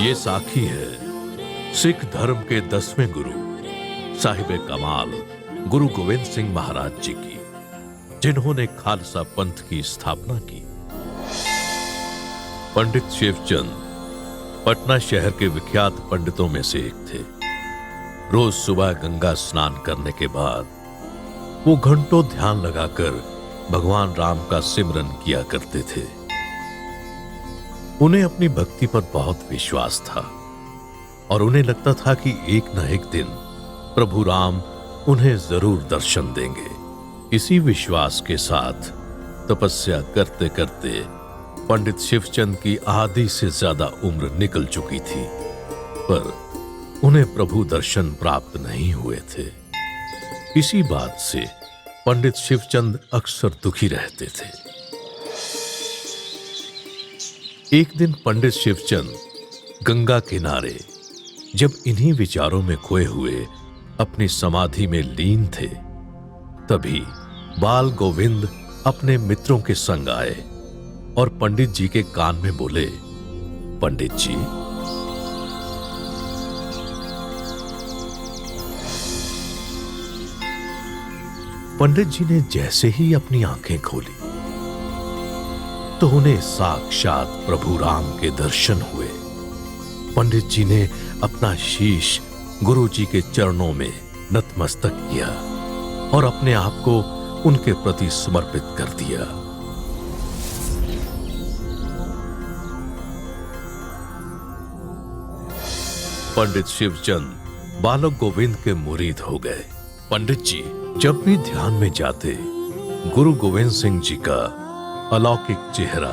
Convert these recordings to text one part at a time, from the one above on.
ये साखी है सिख धर्म के 10वें गुरु साहिब कमाल गुरु गोविंद सिंह महाराज जी की, जिन्होंने खालसा पंथ की स्थापना की। पंडित शिवचंद पटना शहर के विख्यात पंडितों में से एक थे। रोज सुबह गंगा स्नान करने के बाद वो घंटों ध्यान लगाकर भगवान राम का सिमरन किया करते थे। उन्हें अपनी भक्ति पर बहुत विश्वास था और उन्हें लगता था कि एक न एक दिन प्रभु राम उन्हें जरूर दर्शन देंगे। इसी विश्वास के साथ तपस्या करते करते पंडित शिवचंद की आधी से ज्यादा उम्र निकल चुकी थी, पर उन्हें प्रभु दर्शन प्राप्त नहीं हुए थे। इसी बात से पंडित शिवचंद अक्सर दुखी रहते थे। एक दिन पंडित शिवचंद गंगा किनारे जब इन्हीं विचारों में खोए हुए अपनी समाधि में लीन थे, तभी बाल गोविंद अपने मित्रों के संग आए और पंडित जी के कान में बोले, पंडित जी, पंडित जी ने जैसे ही अपनी आंखें खोली तो उन्हें साक्षात प्रभु राम के दर्शन हुए। पंडित जी ने अपना शीश गुरु जी के चरणों में नतमस्तक किया और अपने आप को उनके प्रति समर्पित कर दिया। पंडित शिवचंद बालक गोविंद के मुरीद हो गए। पंडित जी जब भी ध्यान में जाते, गुरु गोविंद सिंह जी का अलौकिक चेहरा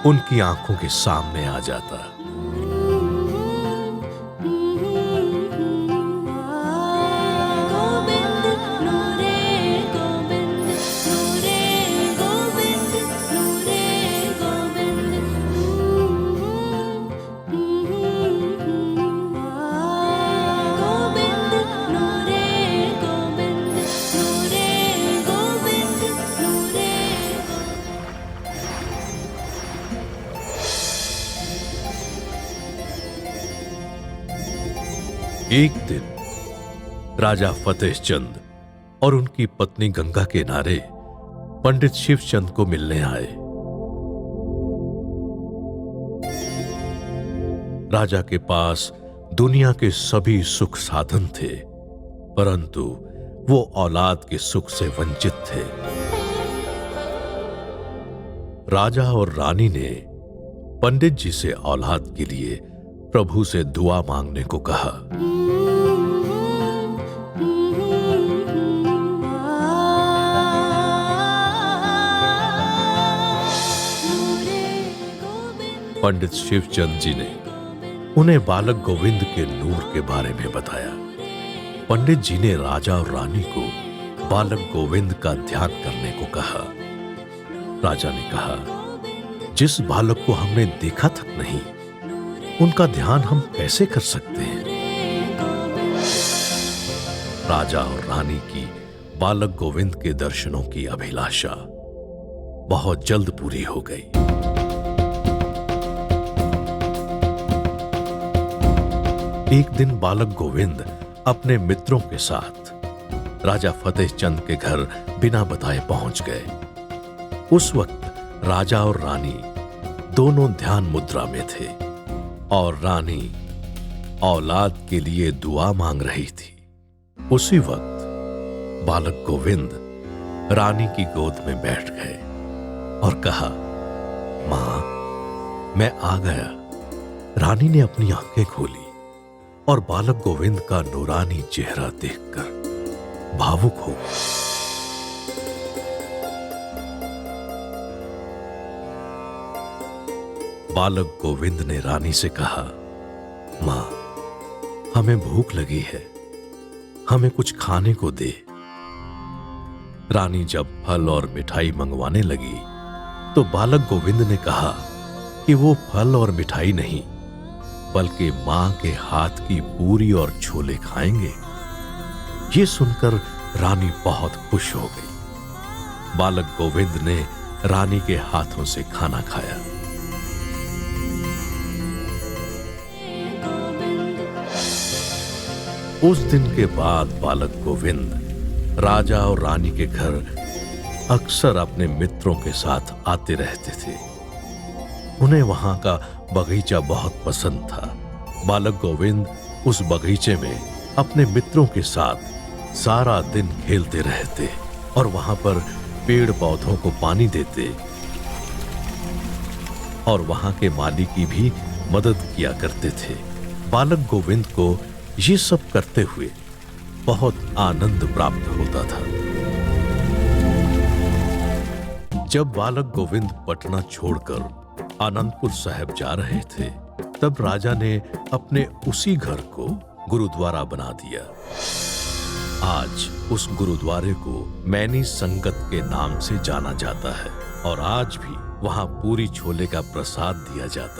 उनकी आंखों के सामने आ जाता। एक दिन राजा फतेह चंद और उनकी पत्नी गंगा के किनारे पंडित शिवचंद को मिलने आए। राजा के पास दुनिया के सभी सुख साधन थे, परंतु वो औलाद के सुख से वंचित थे। राजा और रानी ने पंडित जी से औलाद के लिए प्रभु से दुआ मांगने को कहा। पंडित शिवचंद जी ने उन्हें बालक गोविंद के नूर के बारे में बताया। पंडित जी ने राजा और रानी को बालक गोविंद का ध्यान करने को कहा। राजा ने कहा, जिस बालक को हमने देखा तक नहीं, उनका ध्यान हम कैसे कर सकते हैं? राजा और रानी की बालक गोविंद के दर्शनों की अभिलाषा बहुत जल्द पूरी हो गई। एक दिन बालक गोविंद अपने मित्रों के साथ राजा फतेह चंद के घर बिना बताए पहुंच गए। उस वक्त राजा और रानी दोनों ध्यान मुद्रा में थे और रानी औलाद के लिए दुआ मांग रही थी। उसी वक्त बालक गोविंद रानी की गोद में बैठ गए और कहा, मां, मैं आ गया। रानी ने अपनी आंखें खोली और बालक गोविंद का नूरानी चेहरा देखकर भावुक हो गई। बालक गोविंद ने रानी से कहा, मां, हमें भूख लगी है, हमें कुछ खाने को दे। रानी जब फल और मिठाई मंगवाने लगी तो बालक गोविंद ने कहा कि वो फल और मिठाई नहीं, बल्कि मां के हाथ की पूरी और छोले खाएंगे। ये सुनकर रानी बहुत खुश हो गई। बालक गोविंद ने रानी के हाथों से खाना खाया। उस दिन के बाद बालक गोविंद राजा और रानी के घर अक्सर अपने मित्रों के साथ आते रहते थे। उन्हें वहां का बगीचा बहुत पसंद था। बालक गोविंद उस बगीचे में अपने मित्रों के साथ सारा दिन खेलते रहते और वहां पर पेड़ पौधों को पानी देते और वहां के माली की भी मदद किया करते थे। बालक गोविंद को ये सब करते हुए बहुत आनंद प्राप्त होता था। जब बालक गोविंद पटना छोड़कर आनंदपुर साहिब जा रहे थे, तब राजा ने अपने उसी घर को गुरुद्वारा बना दिया। आज उस गुरुद्वारे को मैनी संगत के नाम से जाना जाता है और आज भी वहां पूरी छोले का प्रसाद दिया जाता है।